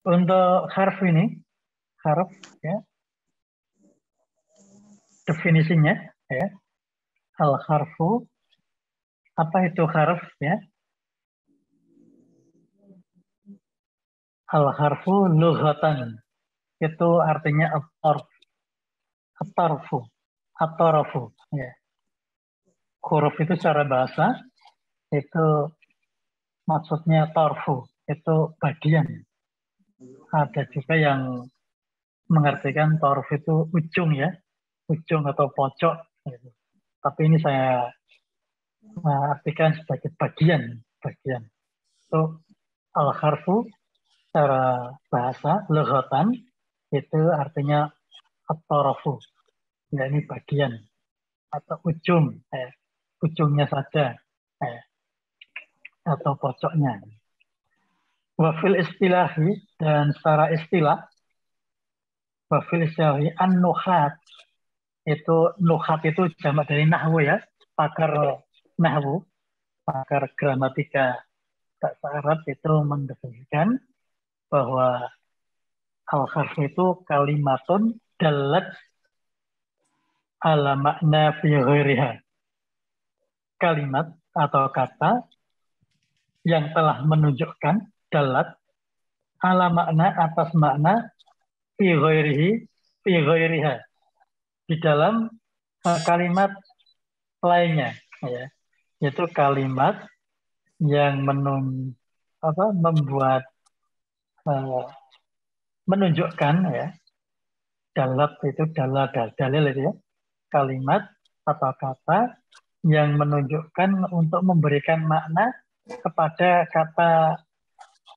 Untuk harf ini, harf ya, definisinya ya, al harfu, apa itu harf ya? Al harfu lughatan, itu artinya at-tarfu, at-tarafu ya. Huruf itu secara bahasa itu maksudnya tarfu, itu bagian. Ada juga yang mengartikan tarfu itu ujung ya, ujung atau pojok gitu. Tapi ini saya artikan sebagai bagian, bagian. Itu al-harfu secara bahasa lughatan itu artinya at-tarafu, ya ini bagian atau ujung, ujungnya saja, atau pojoknya. Wafil istilahi dan secara istilah, wafil istilahi an-nuhat itu nuhat itu jamak dari nahwu ya, pakar nahwu, pakar gramatika bahasa Arab itu mendefinisikan bahwa al-harf itu kalimatun dalat ala makna fi ghairiha. Kalimat atau kata yang telah menunjukkan dalat ala makna atas makna fi ghairihi fi ghairiha di dalam kalimat lainnya ya. Itu kalimat yang membuat uh, menunjukkan ya, dalat itu dalil itu ya, kalimat atau kata yang menunjukkan untuk memberikan makna kepada kata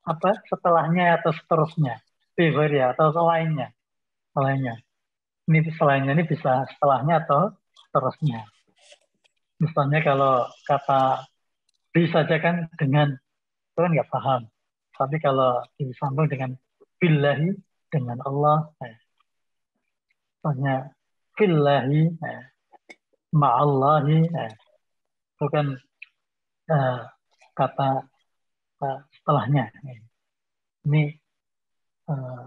apa setelahnya atau seterusnya, ya atau lainnya. Ini selainnya ini bisa setelahnya atau seterusnya. Misalnya kalau kata bisa saja kan dengan itu kan nggak paham. Tapi kalau disambung dengan billahi, dengan Allah, misalnya billahi, ma'allahi, itu kan eh, kata setelahnya. Ini eh,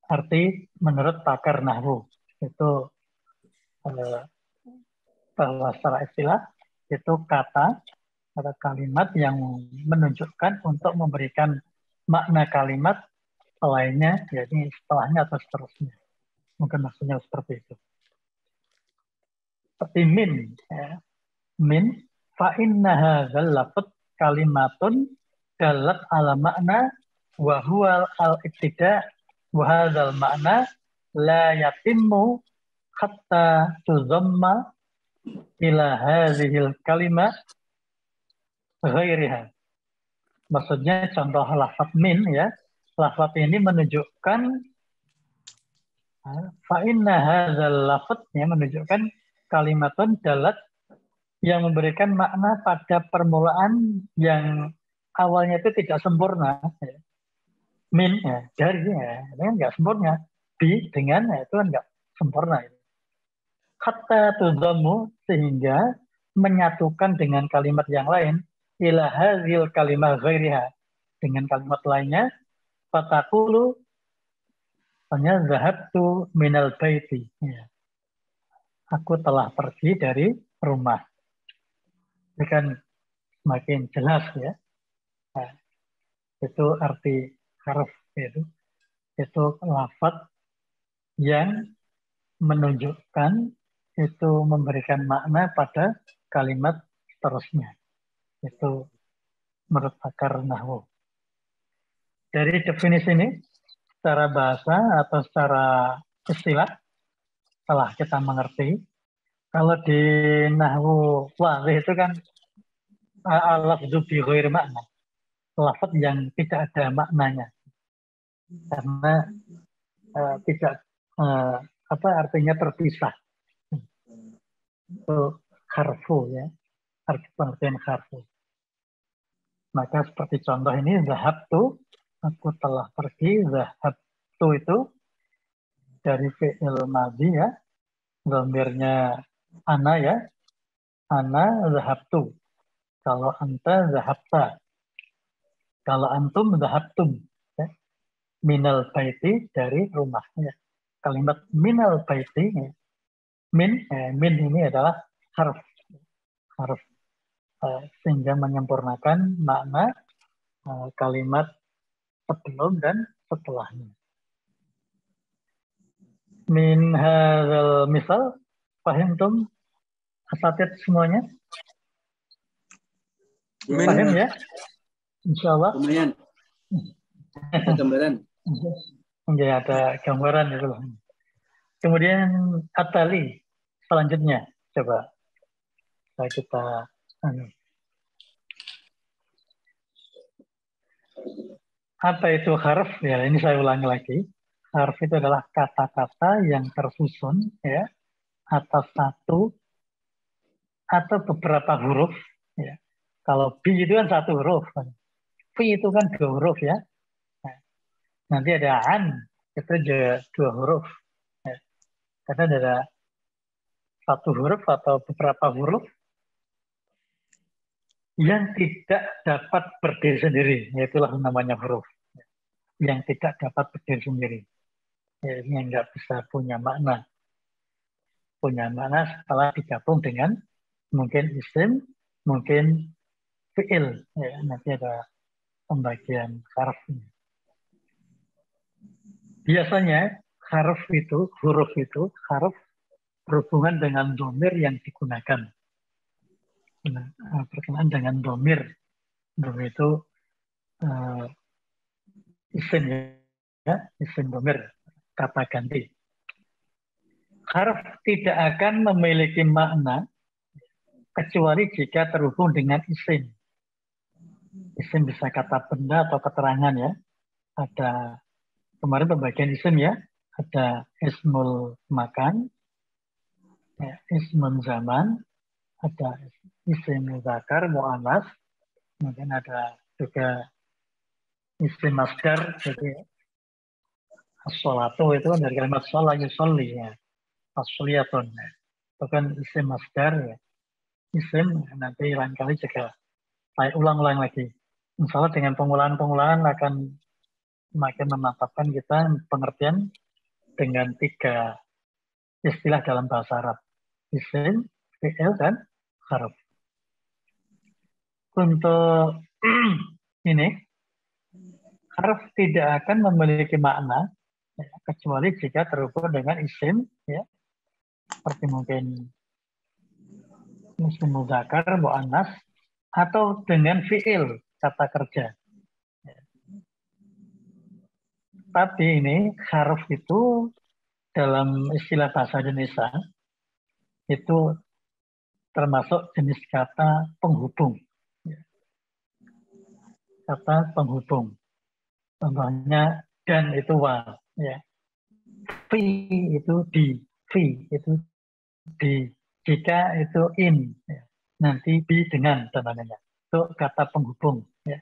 arti menurut pakar nahwu itu eh, bahwa secara istilah itu kata atau kalimat yang menunjukkan untuk memberikan makna kalimat lainnya, jadi setelahnya atau seterusnya. Mungkin maksudnya seperti itu. Seperti min, ya. Min fa inna hadzal lafz kalimatun dalat ala makna wa huwa al-ibtida wa hadzal makna la yatimmu hatta tuzamma ila hadzihil kalimah ghairiha. Maksudnya contoh lafaz min ya. Lafaz ini menunjukkan fa inna hadzal lafaznya menunjukkan kalimatun dalat yang memberikan makna pada permulaan yang awalnya itu tidak sempurna. Min ya, dari ya, itu kan nggak sempurna. Bi dengan ya, itu kan nggak sempurna. Kata tudzamu sehingga menyatukan dengan kalimat yang lain ila hadzil kalimat ghairiha dengan kalimat lainnya fatakulu hanya zahabtu minal baiti ya. Aku telah pergi dari rumah. Ini kan semakin jelas ya. Nah, itu arti harf itu lafaz yang menunjukkan itu memberikan makna pada kalimat seterusnya. Itu menurut pakar nahwu. Dari definisi ini, secara bahasa atau secara istilah, telah kita mengerti. Kalau di nahwu wadih itu kan al-lafzu bi ghairi makna. Lafaz yang tidak ada maknanya. Karena tidak apa artinya terpisah. Itu harfu ya. Arti pengertian harfu. Maka seperti contoh ini zahabtu, aku telah pergi. Zahabtu itu dari fi'il madhi ya, dhamirnya ana ya, ana zahabtu. Kalau anta zahabta, kalau antum zahabtum. minal baiti dari rumahnya. Kalimat minal baiti, min ini adalah harf sehingga menyempurnakan makna kalimat sebelum dan setelahnya. Min hadzal misal, fahimtum asatid semuanya? Paham ya? Insya Allah. Lumayan. Ada gambaran. Ya, ada gambaran itu. Kemudian Atali selanjutnya coba kita apa itu harf? Ya, ini saya ulangi lagi. Harf itu adalah kata-kata yang tersusun ya atas satu atau beberapa huruf. Ya. Kalau B itu kan satu huruf, V itu kan dua huruf ya. Nah, nanti ada an itu juga dua huruf. Ya. Karena ada satu huruf atau beberapa huruf yang tidak dapat berdiri sendiri, yaitulah namanya huruf. Yang tidak dapat berdiri sendiri, yang nggak bisa punya makna setelah digabung dengan mungkin isim, mungkin fi'il. Ya, nanti ada pembagian harf. Biasanya huruf harf berhubungan dengan domir yang digunakan. Berkenaan dengan domir. Domir itu isim ya, isim domir, kata ganti. Harf tidak akan memiliki makna kecuali jika terhubung dengan isim. Isim bisa kata benda atau keterangan ya. Ada kemarin pembagian isim ya. Ada ismul makan, ya, ismul zaman, ada isim mudzakkar muannas, kemudian ada juga isim masdar, jadi as-sholatu itu kan dari kalimat sholat yusolli ya, as-sholiyatun ya. Itu kan isim masdar ya. Isim nanti lain kali juga saya ulang-ulang lagi. Insya Allah dengan pengulangan-pengulangan akan semakin memantapkan kita pengertian dengan 3 istilah dalam bahasa Arab. Isim, fi'il, dan harf. Untuk ini, harf tidak akan memiliki makna ya, kecuali jika terhubung dengan isim, ya, seperti mungkin isim mudzakkar, muannas, atau dengan fi'il, kata kerja. Ya. Tapi ini harf itu dalam istilah bahasa Indonesia itu termasuk jenis kata penghubung. Ya. Kata penghubung. Contohnya dan itu wa. Ya. Fi itu di. Fi itu di. Jika itu in. Ya. Nanti bi dengan contohnya. Itu kata penghubung. Ya.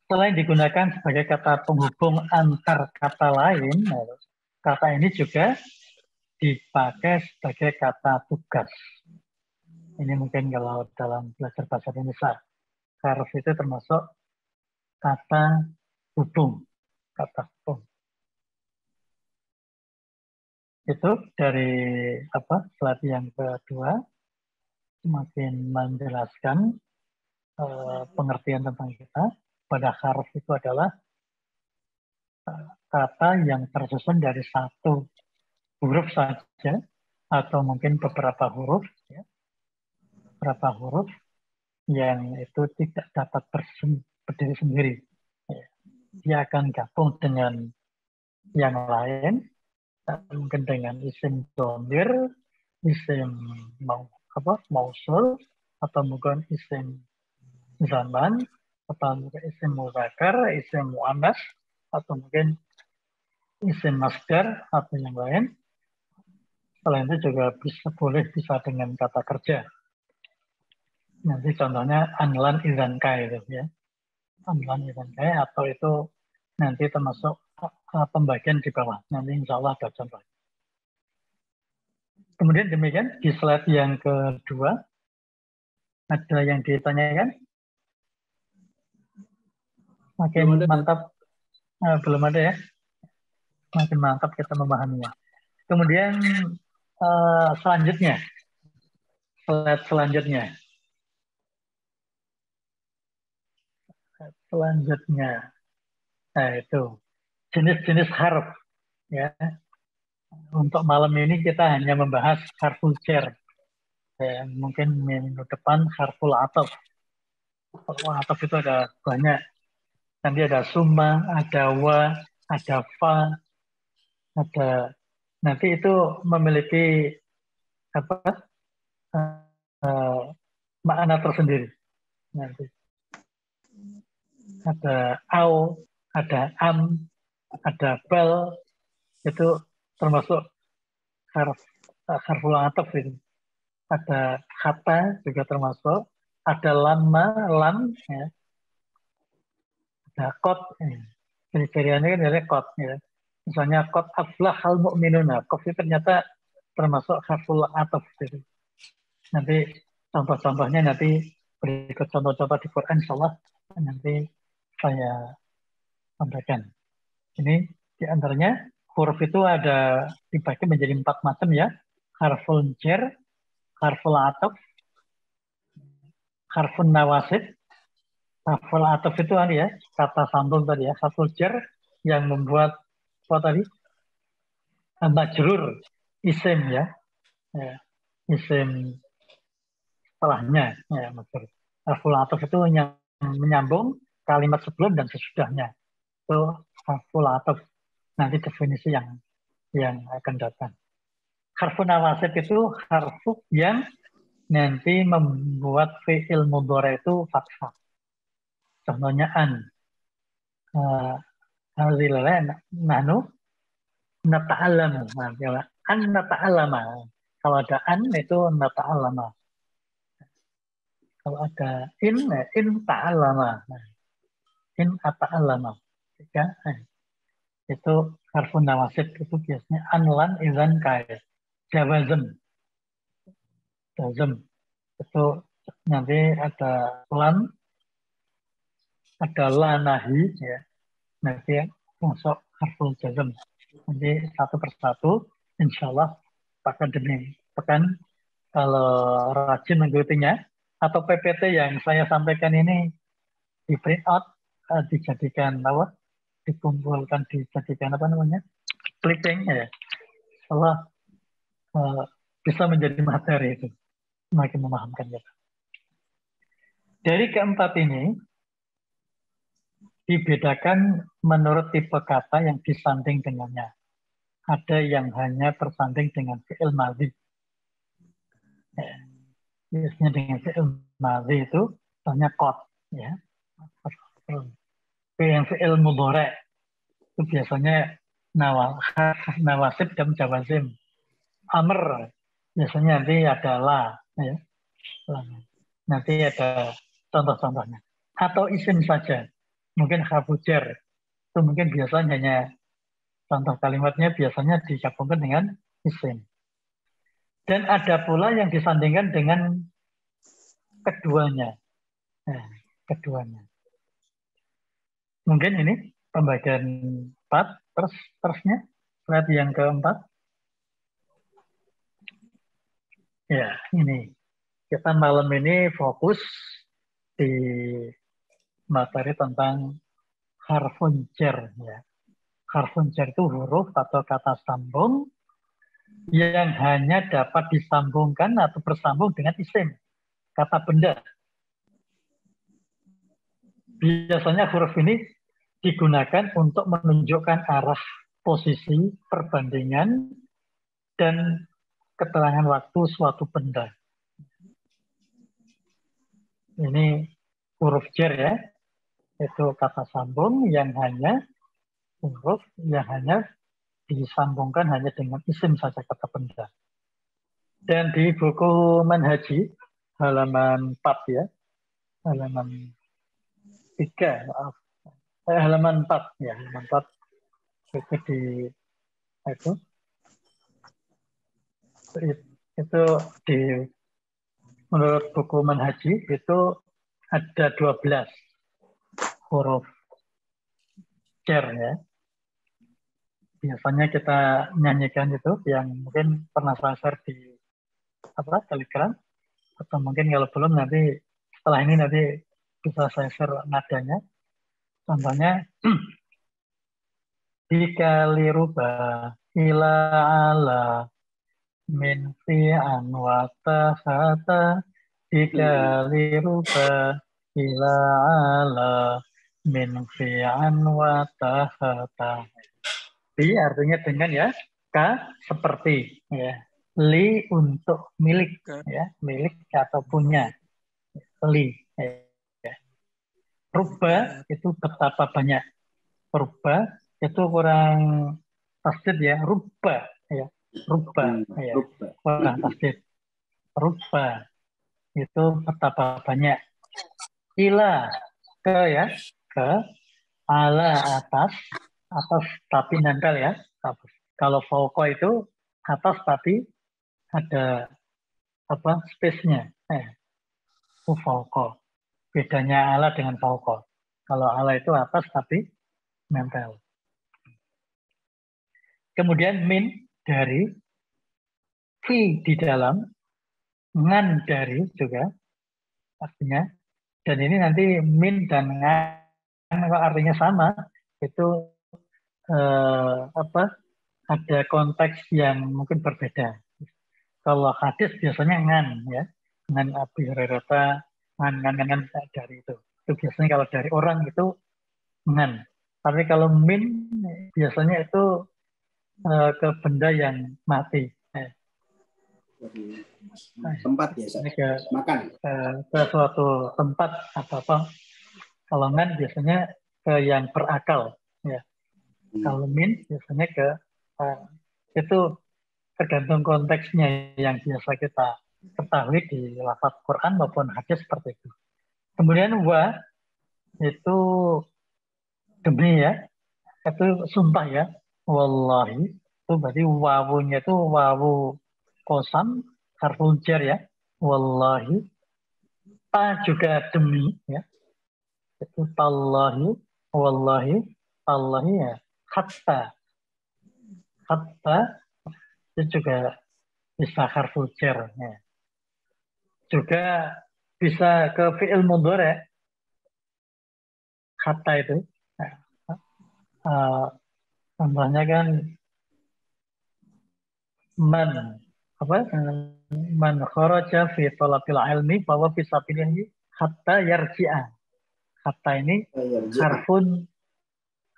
Selain digunakan sebagai kata penghubung antar kata lain, kata ini juga dipakai sebagai kata tugas. Ini mungkin kalau dalam belajar bahasa Indonesia, harf itu termasuk kata hubung. Kata hubung. Itu dari slide yang kedua, semakin menjelaskan pengertian tentang kita. Pada harf itu adalah kata yang tersusun dari satu huruf saja, atau mungkin beberapa huruf, ya. Beberapa huruf yang itu tidak dapat berdiri sendiri. Ya. Dia akan gabung dengan yang lain, mungkin dengan isim dhamir, isim mausul, atau mungkin isim zaman, atau mungkin isim mudzakkar, isim muannas, atau mungkin isim masdar atau yang lain. Selain itu juga boleh dengan kata kerja. Nanti contohnya anlan idzan kai itu ya. Anlan idzan kai atau itu nanti termasuk pembagian di bawah. Nanti insya Allah ada contoh. Kemudian demikian di slide yang kedua ada yang ditanyakan? Makin mantap. Belum ada ya. Makin mantap kita memahaminya. Kemudian selanjutnya, slide selanjutnya. Selanjutnya, nah itu jenis-jenis huruf ya. Untuk malam ini kita hanya membahas harful jar. Ya, mungkin minggu depan harful ataf. Harful ataf itu ada banyak. Nanti ada summa, ada wa, ada fa, ada. Nanti itu memiliki apa uh, makna tersendiri. Nanti ada au, ada am, ada bal, itu termasuk harful ataf itu. Ada kata juga termasuk, ada lama, lam, ya. Ada kot, ya. Ciri-ciriannya kan dari kot, ya. Misalnya kot aflahal mu'minun, nah, kot itu ternyata termasuk harful ataf gitu. Nanti contoh-contohnya nanti berikut contoh-contoh di Quran, insyaallah nanti saya sampaikan. Ini di antaranya huruf itu ada dibagi menjadi 4 macam ya. Harful jar, harful ataf, harfun nawasib. Harful ataf itu ya, kata sambung tadi ya. Harful jar yang membuat apa tadi? Majrur, isim ya. Ya, isim setelahnya ya, majrur. Harful ataf itu yang menyambung kalimat sebelum dan sesudahnya. Itu harful ataf. Nanti definisi yang akan datang. Harfun nawasib itu harfu yang nanti membuat fi'il mudhari itu fathah. Contohnya an. Nahnu nata'alamu. An nata'alama. Kalau ada an itu nata'alama. Kalau ada in ta'alama. In ata'alama. Ya, itu harfun nawasib itu biasanya an, lan, izan, kaya. Jawazem. Jazem. Itu nanti ada lan, ada lanahi, ya. Nanti masuk harful jazm. Nanti satu persatu, insya Allah akan demi pekan kalau rajin mengikutinya atau PPT yang saya sampaikan ini di print out, dijadikan apa? Dikumpulkan, dijadikan apa namanya? Clipping ya. Allah bisa menjadi materi itu, semakin memahamkan kita. Dari keempat ini dibedakan menurut tipe kata yang disanding dengannya. Ada yang hanya bersanding dengan fi'il madhi. Ya. Biasanya dengan fi'il madhi itu misalnya qad. Ya. Yang fi'il mudhari itu biasanya nawasib dan jawazim. Amr biasanya nanti ada la. Ya. Nanti ada contoh-contohnya. Atau isim saja. Mungkin hafujar. Itu mungkin biasanya hanya contoh kalimatnya biasanya digabungkan dengan isim. Dan ada pula yang disandingkan dengan keduanya. Nah, keduanya. Mungkin ini pembagian 4, terusnya, slide yang keempat. Ya, ini. Kita malam ini fokus di materi tentang harfun jar. Ya. Harfun jar itu huruf atau kata sambung yang hanya dapat disambungkan atau bersambung dengan isim, kata benda. Biasanya huruf ini digunakan untuk menunjukkan arah, posisi, perbandingan, dan keterangan waktu suatu benda. Ini huruf jar ya, itu kata sambung yang hanya huruf yang hanya disambungkan hanya dengan isim saja, kata benda. Dan di buku Manhaji halaman 4 ya, halaman 3, maaf. Halaman 4 ya, halaman 4 itu di itu di menurut buku Manhaji itu ada 12 huruf chair ya. Biasanya kita nyanyikan itu yang mungkin pernah saya share di Telegram, atau mungkin kalau belum nanti setelah ini nanti bisa saya share nadanya. Contohnya dikali rubah ila ala min fi'an wa tahata dikali rubah ila ala min fi'an wa tahata. Bi artinya dengan ya, ka seperti ya, li untuk milik ya, milik atau punya, li ya. Ruba itu betapa banyak, ruba itu kurang tasdid ya, ruba ya, ruba ya, kurang tasdid, ruba itu betapa banyak, ila ke ya, ke, ala atas, atas tapi nempel ya. Kalau fauqa itu atas tapi ada space-nya. Itu fauqa. Bedanya ala dengan fauqa. Kalau ala itu atas tapi nempel. Kemudian min dari, fi di dalam, ngan dari juga artinya. Dan ini nanti min dan ngan artinya sama. Itu ada konteks yang mungkin berbeda. Kalau hadis biasanya ngan ya, ngan Abi Hurairah, ngan dari itu. Itu biasanya kalau dari orang itu ngan. Tapi kalau min biasanya itu ke benda yang mati. Tempat biasa. Makan. Ke suatu tempat atau apa. Kalau ngan biasanya ke yang berakal. Ya. Kalau min biasanya ke itu tergantung konteksnya yang biasa kita ketahui di lafaz Quran maupun hadis seperti itu. Kemudian wa itu demi ya, itu sumpah ya, wallahi itu berarti wawunya itu wawu kosam harful jar ya, wallahi, ta juga demi ya, itu tallahi, wallahi, tallahi ya, hatta itu juga bisa harful jar ya. Juga bisa ke fi'il mudhari hatta itu. Contohnya kan man kharaja fi talabil ilmi bahwa fi sabilillah hatta yarji'a. Hatta ini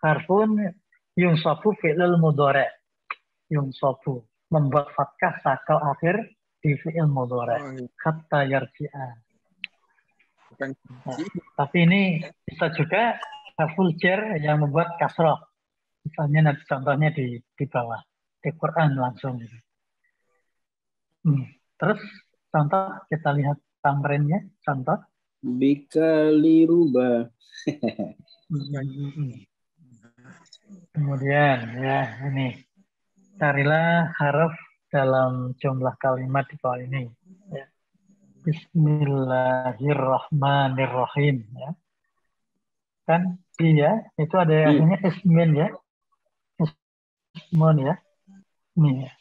harfun yunsabu fi'il mudhari. Yunsabu membuat fathah sakal akhir di fi'il mudhari. Hatta yarji'a. Tapi ini bisa juga harful jar yang membuat kasrah. Misalnya nanti contohnya di bawah di Quran langsung. Terus contoh kita lihat tamrinnya, contoh. Bikali rubah. Kemudian ya ini carilah huruf dalam jumlah kalimat di bawah ini. Ya. Bismillahirrahmanirrahim. Ya. Kan dia itu ada akhirnya ismin ya, ismun ya. Ini ya.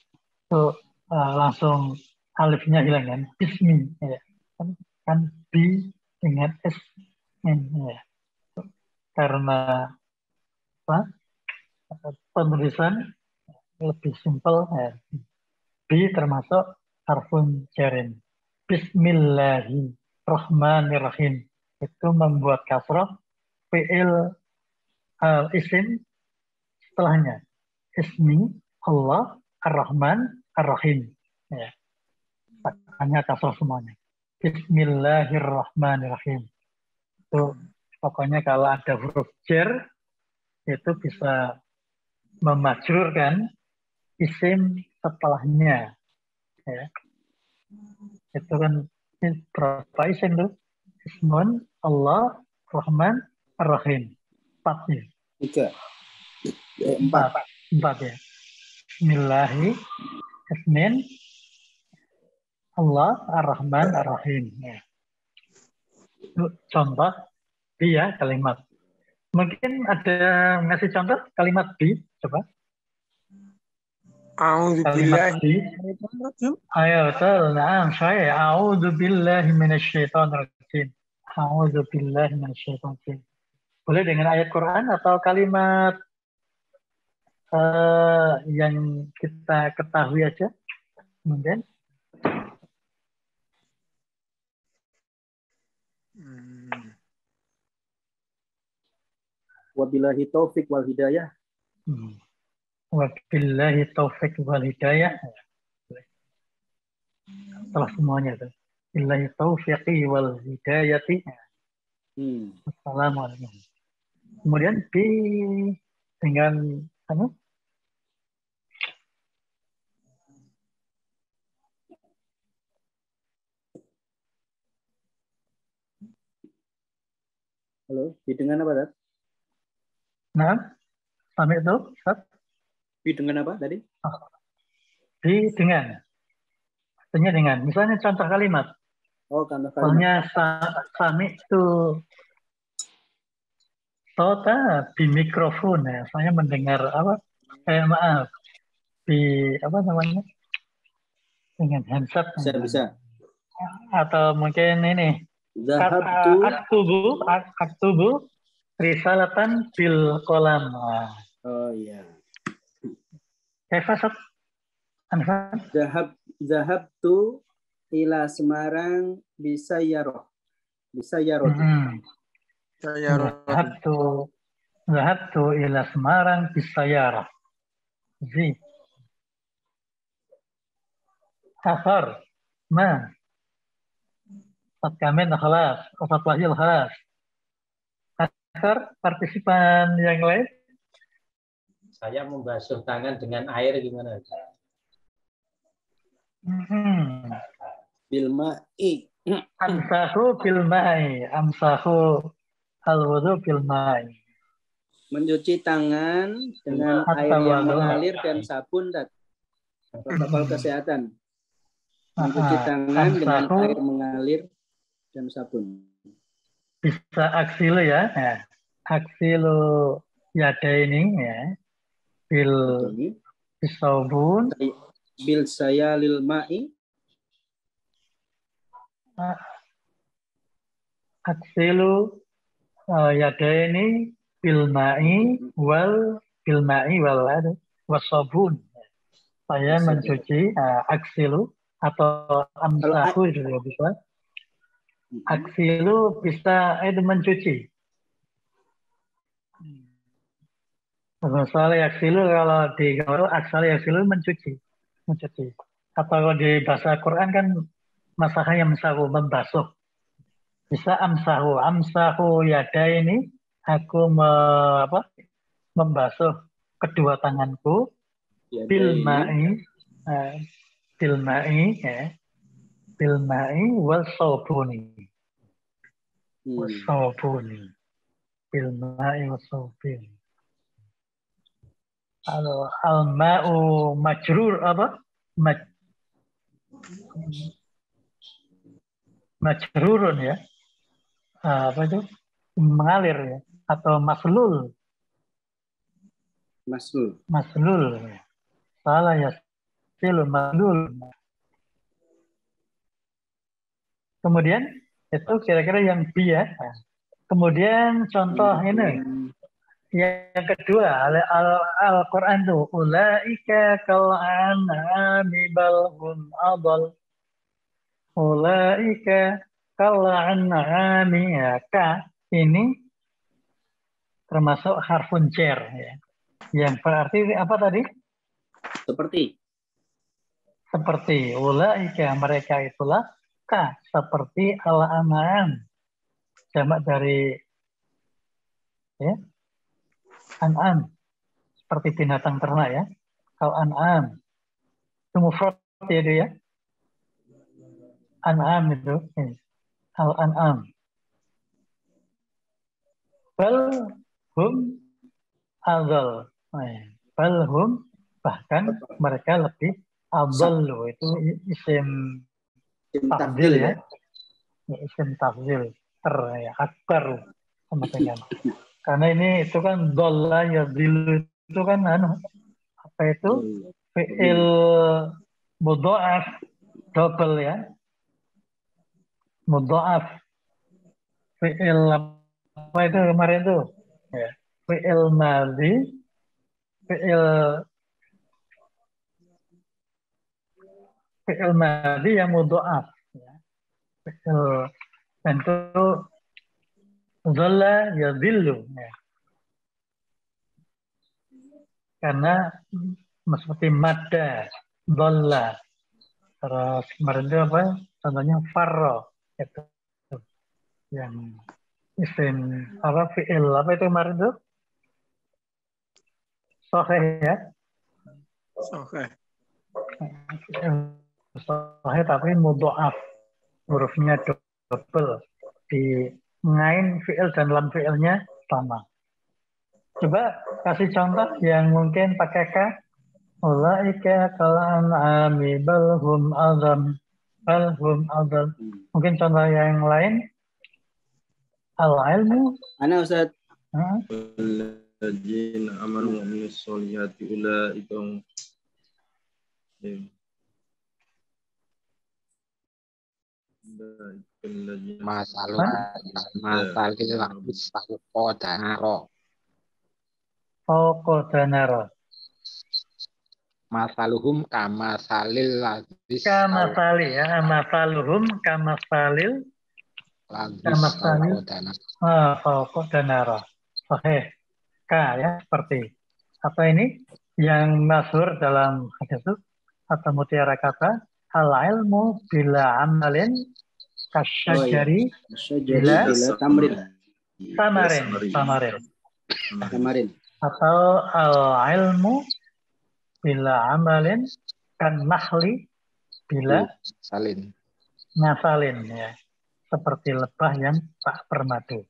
Itu langsung alifnya hilang kan, bismi ya. Kan bi dengan ismin ya. Karena penulisan lebih simpel ya. Bi termasuk harfun jarin. Bismillahirrahmanirrahim. Itu membuat kasrah fi'il isim setelahnya. Ismi Allah Ar-Rahman Ar-Rahim. Ya. Hanya kasrah semuanya. Bismillahirrahmanirrahim. Itu pokoknya kalau ada huruf jar itu bisa memajrurkan isim setelahnya. Ya. Itu kan berapa isim tuh? Ismun, Allah, Rahman, Ar-Rahim. 4 ya. 4 ya. Bismillahi, Ismin, Allah, Ar-Rahman, Ar-Rahim. Ya. Itu contoh dia kalimat. Mungkin ada ngasih contoh kalimat bi, coba. Kalimat bi. Ayo, betul. Nah, saya a'udzu billahi minasyaitonir rajim. A'udzu billahi minasyaitonir rajim. Boleh dengan ayat Quran atau kalimat yang kita ketahui aja. Kemudian Wabillahi taufik wal hidayah. Wabillahi taufik wal hidayah. Setelah semuanya itu. Billahi taufiqi wal hidayati. Assalamualaikum. Kemudian dengan anu Halo, dengan apa, Dad? nah, sampai itu, Ustaz? Dengan apa tadi? Dengan. Artinya dengan. Misalnya contoh kalimat. Oh, contoh Soalnya kalimat. sami itu Tota di mikrofon ya. Saya mendengar apa? Maaf. Di apa namanya? Dengan handset. Bisa. Atau mungkin ini. Zahabtu. Aktubu risalatan bil kolam. Oh iya. Kefasat. Zahabtu ila Semarang bisa yaroh. Zahabtu ila Semarang bisayarah. Asar. Ma. Kamen khalas. Ustaz Wahil khalas. Asar, partisipan yang lain. Saya membasuh tangan dengan air gimana? Bilma'i. Amsahu bilma'i. Amsahu al-wudu bilma'i. Mencuci tangan dengan air yang mengalir dan sabun, Dad. Protokol kesehatan. Mencuci tangan dengan air mengalir dan sabun. Bisa aksilu ya. Aksilu yada ini ya. Bisabun. Bil saya lil ma'i. Aksilu yada ini bilma'i wal wasabun. Saya mencuci aksilu atau amsahu juga bisa. Aksilu bisa itu mencuci. Soalnya aksilu kalau di aksilu mencuci. Atau kalau di bahasa Quran kan masahnya amsahu membasuh. Bisa amsahu yada ini aku membasuh kedua tanganku bilma'i wal sabuni. Bilma'i wal sabuni. Al-ma'u majrur apa? Majrurun ya. Apa itu? Mengalir ya. Atau maslul. Salah ya. Maslul. Kemudian itu kira-kira yang B ya. Kemudian contoh ini. Yang kedua, Al-Quran itu ulaika kal'an'ami balhum adal. Ulaika kal'an'ami ya. Ka ini termasuk harfun jar ya. Yang berarti apa tadi? Seperti. Ulaika mereka itulah ka seperti al-an'am. Jamak dari ya. An'am seperti binatang ternak ya. Al-an'am itu mufrad ya itu ya. An'am itu al-an'am. Bal hum adal. Bal hum bahkan mereka lebih adal itu isim tafdil ya. Isim tafdil ya, akbar sama dengan Karena ini itu kan dolla ya zilu itu kan apa itu fi'il mudha'af double ya. Mudha'af fi'il apa itu kemarin tuh? Ya. Fi'il madhi, fi'il madhi yang mudha'af ya. Fi'il dan itu dhalla ya zillu ya. Karena seperti madda, dhalla. Terus kemarin itu apa? Contohnya farro itu yang isim apa fi'il apa itu kemarin itu? Sahih ya. Sahih. Sahih tapi mudha'af. Hurufnya double. Di ngain fi'il dan lam fi'ilnya sama. Coba kasih contoh yang mungkin pakai K. Ulaika kal'an'ami balhum azam. Balhum azam. Mungkin contoh yang lain. Al-ilmu. Ana Ustaz. Alladzina amanu wa amilus solihati ulaika Masaluhum kama salil ladis kama salil ya, masaluhum kama salil fauqadanara. Sahih. K ya, seperti apa ini yang masyhur dalam hadis itu atau mutiara kata al ilmu bila amalin kasyajari bila tamarin atau al ilmu bila amalin kan nahli bila ngasalin ya, seperti lebah yang tak bermadu.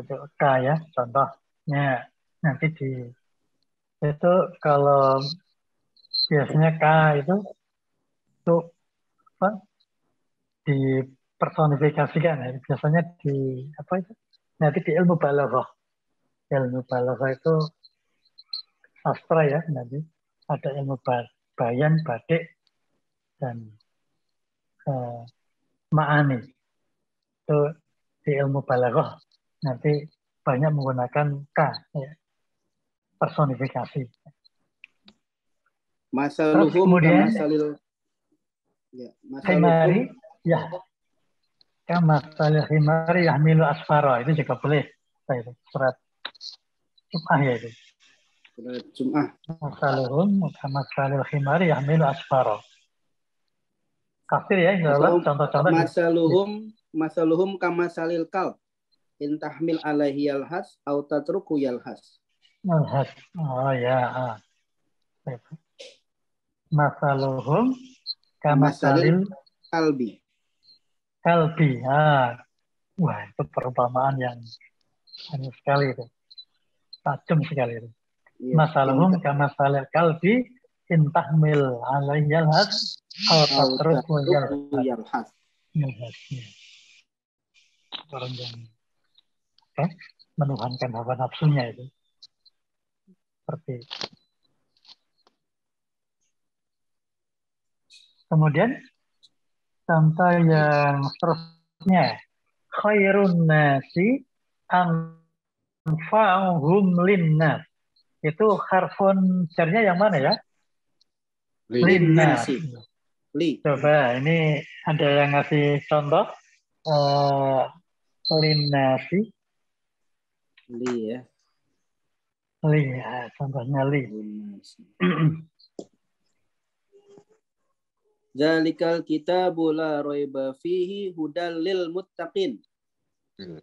Itu K ya, contohnya nanti itu kalau biasanya K itu apa, dipersonifikasikan ya, biasanya di apa itu nanti di ilmu balaghah. Ilmu balaghah itu sastra ya, nanti ada ilmu bayan, badik dan ma'ani. Itu di ilmu balaghah nanti banyak menggunakan K ya, personifikasi. Masaluhum kemudian masalil himari ya, masalah himari yahmilu asfara itu juga boleh. Itu surat Jum'ah ya itu. Surat Jum'ah. Masaluhum masalil himari yahmilu asfara. Kafir ya, insyaallah contoh-contoh. Masaluhum kamasalil kalb. In tahmil alaihi yalhas au tatruku yalhas. Yalhas. Oh ya. Masaluhum kamasalil kalbi. Wah, itu perumpamaan yang aneh sekali itu. Tajam sekali itu. Ya, masaluhum kamasalil kalbi in tahmil alaihi yalhas au tatruku yalhas. Orang yang menuhankan hawa nafsunya itu. Seperti kemudian contoh yang seterusnya, khairun nasi anfa'uhum linnas. Itu harfun jarnya yang mana ya? Linnas. Coba ini ada yang ngasih contoh linnasi. Li ya. Li ya, contohnya li. Zalikal kitabu la raiba fihi hudal lil muttaqin.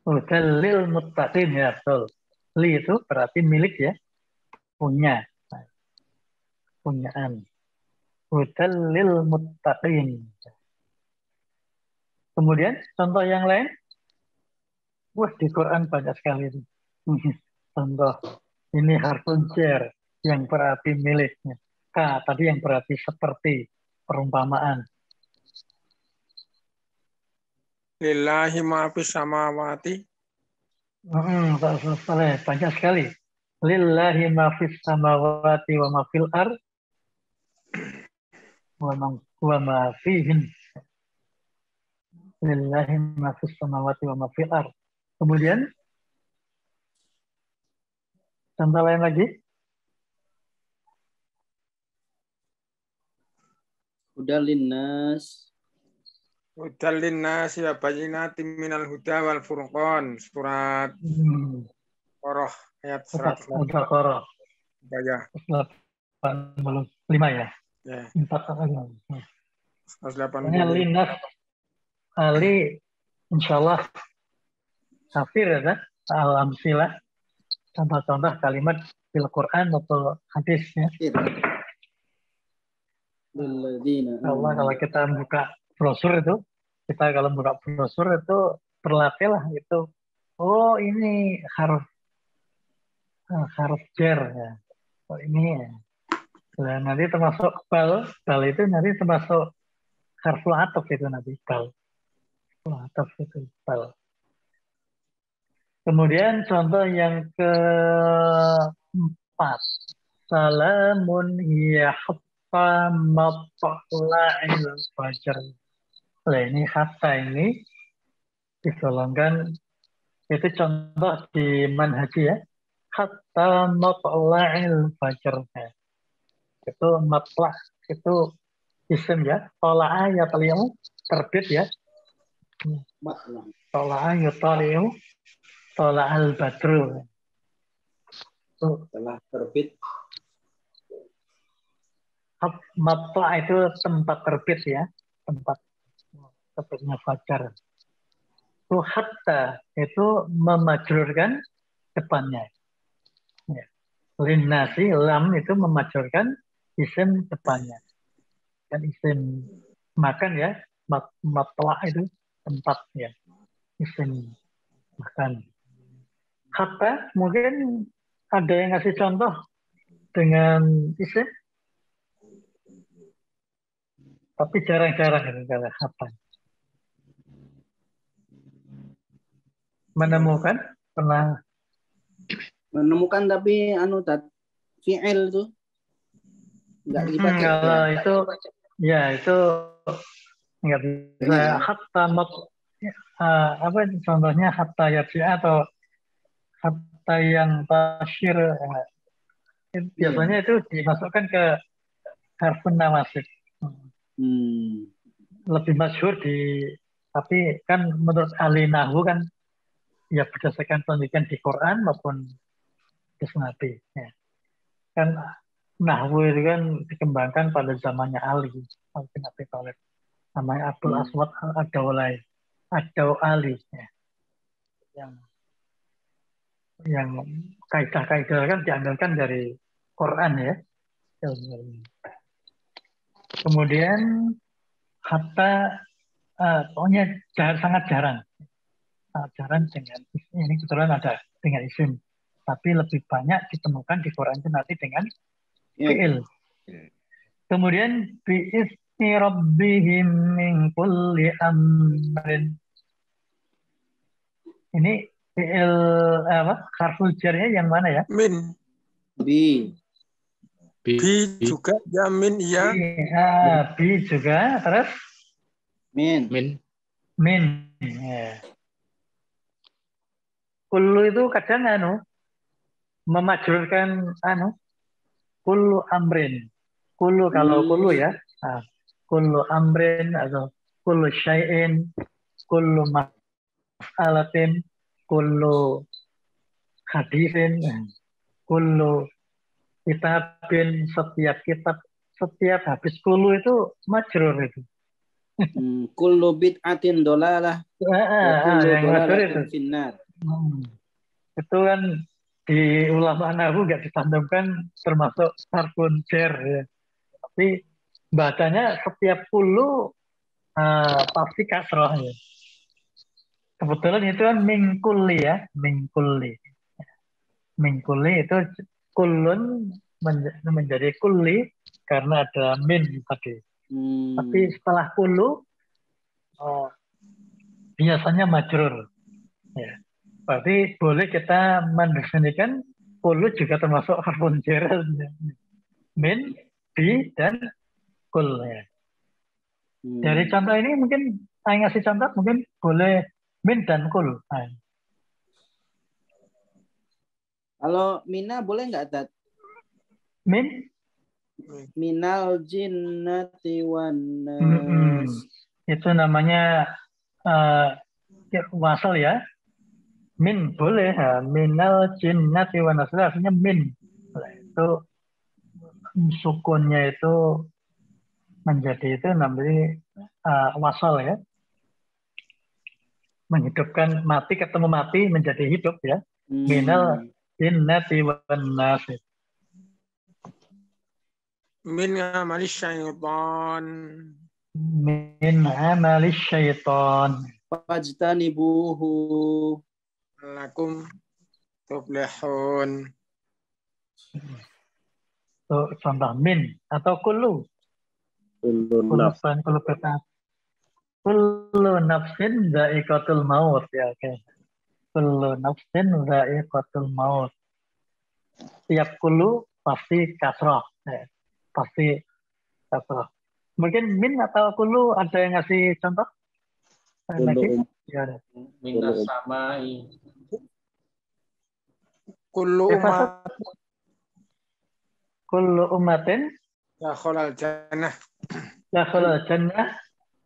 Hudal lil muttaqin ya, betul. Li itu berarti milik ya. Punyaan. Hudal lil muttaqin. Kemudian contoh yang lain. Wah, di Quran banyak sekali itu. Contoh ini harfun jar yang berarti miliknya. K tadi yang berarti seperti, perumpamaan. Lillahi ma fis samawati Banyak sekali. Lillahi ma fis samawati wa ma fil ar wa ma fihin. Lillahi ma fis samawati wa ma fil ar. Kemudian contoh lain lagi. Hudal linnas. Hudal linnasi wa bayyinatin minal huda wal furqan. Surat Qoroh ayat 185. Al-Baqarah Ya. 85 ya. Ya. 485. 180. Linnas Ali insyaallah kafir ya. Al-amsilah contoh-contoh kalimat fil Quran atau hadisnya. Allah kalau kita buka brosur itu, kita kalau buka brosur itu terlatihlah itu. Oh ini harf jar ya. Oh ini ya. Nah, nanti termasuk bal itu nanti termasuk harful ataf itu nanti bal. Ataf itu bal. Kemudian contoh yang keempat, salamun hiya hatta matla'il fajar. Nah ini hatta ini digolongkan, itu contoh di manhaji ya, hatta matla'il fajar. Itu matla' itu isim ya, tola'a ya tali'u terbit ya, tola'a ya tali'u tola'al badru. Telah terbit. Matla' itu tempat terbit ya, tempat terbitnya fajar. Itu hatta itu memajrurkan depannya. Ya. Linnasi lam itu memajrurkan isim depannya. Dan isim makan ya, matla' itu tempat ya, isim makan. Hatta mungkin ada yang ngasih contoh dengan isim, tapi jarang-jarang kalau hatta. Pernah menemukan tapi fi'il tuh nggak dipakai. Kalau itu ya itu nggak bisa. Hatta apa contohnya hatta yarji'a atau hatta yang tasyir biasanya itu dimasukkan ke harfun nawasib. Lebih masyhur tapi kan menurut ahli nahwu kan ya berdasarkan penelitian di Quran maupun di Nabi ya. Kan nahwu itu kan dikembangkan pada zamannya Ali bin Abi Thalib, namanya Abdul Aswad Ad-Daulai Ali ya. yang kaidah-kaidah kan diambilkan dari Quran ya. Kemudian hatta pokoknya sangat jarang dengan ini kebetulan ada dengan isim, tapi lebih banyak ditemukan di Quran itu nanti dengan fi'il. Kemudian bi'ismi rabbihim min kulli amrin. Ini fi'il harful jarnya yang mana ya? Min. Bi juga ya, min ya. Bi juga, terus min. Ya. Kullu itu kadang memajrurkan kullu amrin. Kullu kalau kullu ya. Kullu amrin atau kullu syai'in, kullu mas'alatin, kullu hadisin, kullu kitabin, setiap kitab, setiap habis kullu itu majrur itu. Kullu bid'atin dolalah. Yang majrur itu. Finnar. Itu kan di ulama nahwu nggak ditanamkan termasuk harfun jar ya. Tapi bacanya setiap kullu pasti kasroh ya. Kebetulan itu kan mingkulli ya, mingkulli. Mingkulli itu kullun menjadi kulli karena ada min tadi. Tapi setelah kullu biasanya majrur. Ya. Berarti boleh kita mendefinisikan kullu juga termasuk harfun jar. Min, bi, dan kul ya. Dari contoh ini mungkin saya ngasih contoh mungkin boleh min dan kul. Nah. Kalau mina boleh nggak, Tat? Min? Minal jinnati wan nas. Itu namanya wasal ya. Min boleh ya. Minal jinnati wan nas artinya min. Itu sukunnya itu menjadi itu namanya wasal ya. Menghidupkan mati ketemu mati menjadi hidup ya. Minal jinnati wan nas. Min amali syaitan. Min amali syaitan. Fajtanibuhu. Lakum tuflihun. Tuh, contoh min atau kullu. Kullu nafsin dha'iqatul maut ya, oke. Kullu nafsin dha'iqatul maut. Tiap kullu pasti kasrah ya. Pasti kasrah. Mungkin min atau kullu ada yang ngasih contoh? Lagi? Ya, ada. Minas samai. Kullu ummatin dakhalal jannah. Dakhalal jannah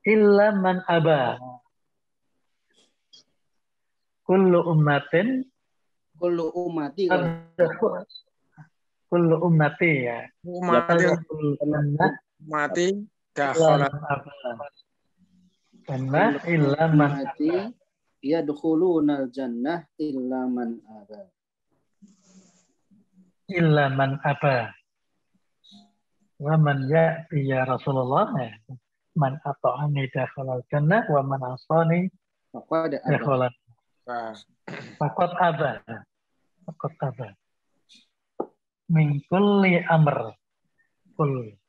illa man aba. Kullu ummatin. Kullu ummati ya. Ummati dakhalal jannah illa man yadkhulunal jannah illa man aba. Illa man aba. Wa man ya'ti ya Rasulullah. Man ata'ani dakhalal jannah wa man asani dakhalal. Faqad aba. Faqad aba. Min kulli amr. Kul.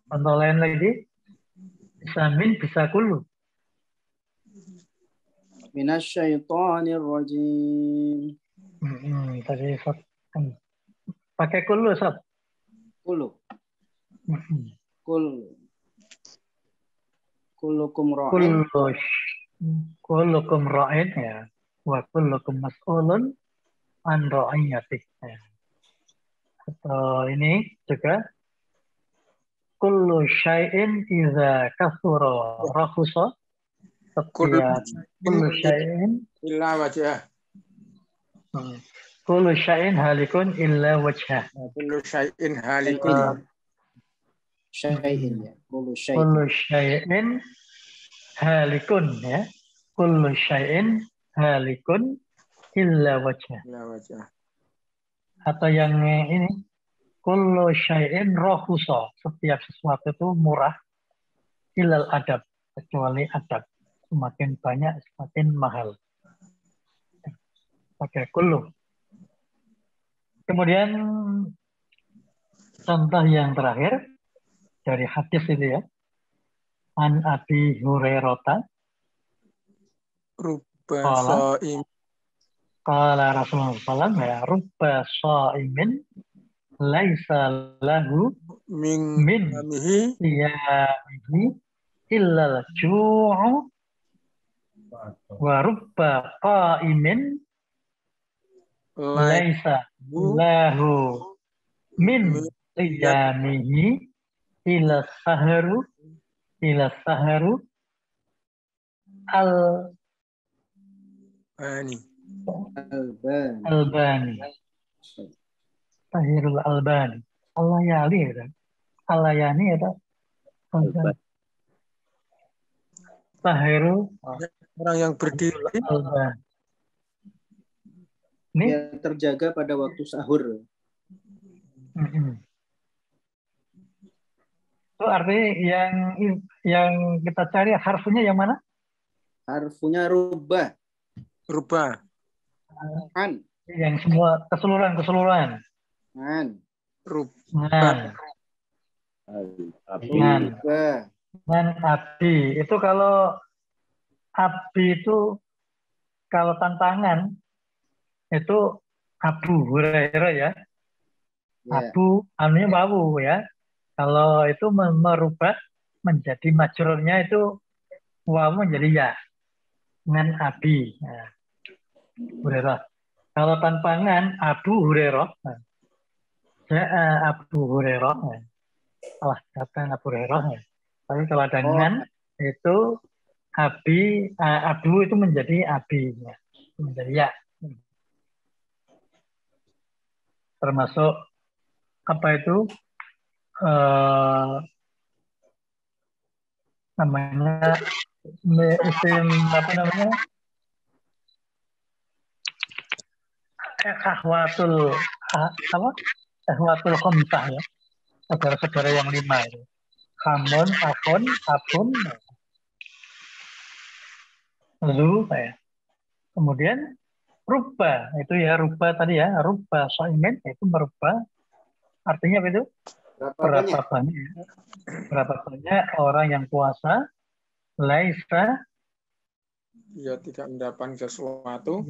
Contoh lain lagi. Bisa min, bisa kullu. Minasyaitonir rajim. Tadi pakai kullu, Sob. Kullu. Kullukum ra'in. Kullukum ra'in ya. Wa kullukum mas'ulun an ra'iyatih. Ya. Atau ini juga kullu syai'in idza kasura rakhusa. Setiap kullu syai'in illa wajhah. Kullu syai'in halikun illa wajhah. Kullu syai'in halikun. Kullu syai'in halikun ya. Kullu syai'in halikun illa wajhah. Atau yang ini kullu syai'in rakhusa. Setiap sesuatu itu murah illal adab, kecuali adab. Semakin banyak semakin mahal. Pakai kullu. Kemudian contoh yang terakhir dari hadis itu ya. An Abi Hurairah rubba sha'im. Qala Rasulullah SAW ya, rubba sha'imin laisa lahu min siyamihi illal ju'u wa rubba qa'imin laisa lahu min siyamihi illa saharu Albani Tahirul Albani Al-Layali ya kan? Al-Layani ya Tahirul orang yang berdiri Albani. Ini dia terjaga pada waktu sahur. Itu artinya yang kita cari harfunya yang mana? Harfunya rubah. Rubah. An. Yang semua keseluruhan. An. Rubah. An abi. Itu kalau abi itu kalau tantangan itu Abu Hurairah ya. Ya. Abu, anunya wawu ya. Kalau itu merubah menjadi majrurnya itu wawu menjadi ya. Dengan Abi. Nah, Hurairah. Kalau tantangan Abu Hurairah. Nah, Abu Hurairah. Nah, salah kata Abu Hurairah. Nah. Tapi kalau dengan itu Abi, Abu itu menjadi Abi. Ya. Menjadi ya. Termasuk apa itu namanya isim apa namanya akhwatul apa akhwatul khamsah ya, saudara-saudara yang 5 itu. Hamun, akun, abun, zu ya. Kemudian rubah itu ya, rubah tadi ya, rubah soimen itu merubah artinya apa itu? Berapa banyak orang yang puasa, laisa Ia tidak mendapatkan sesuatu.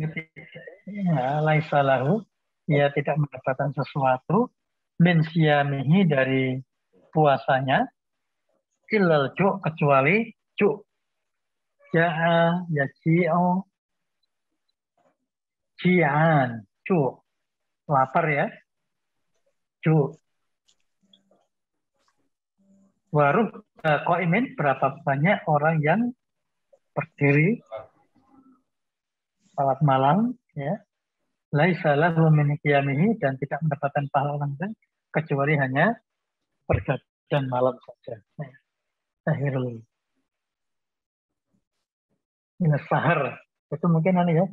Ya, laisa lahu, ia tidak mendapatkan sesuatu min siyamihi dari puasanya illal ju' kecuali ju' ja'a yaji'u ji'an ju' lapar ya ju' waruh qaimin berapa banyak orang yang berdiri salat malam ya laisa lahu min qiyamihi dan tidak mendapatkan pahala kecuali hanya pergantian malam saja. Akhirul sahar itu mungkin ya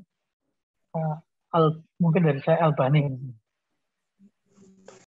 mungkin dari saya Albani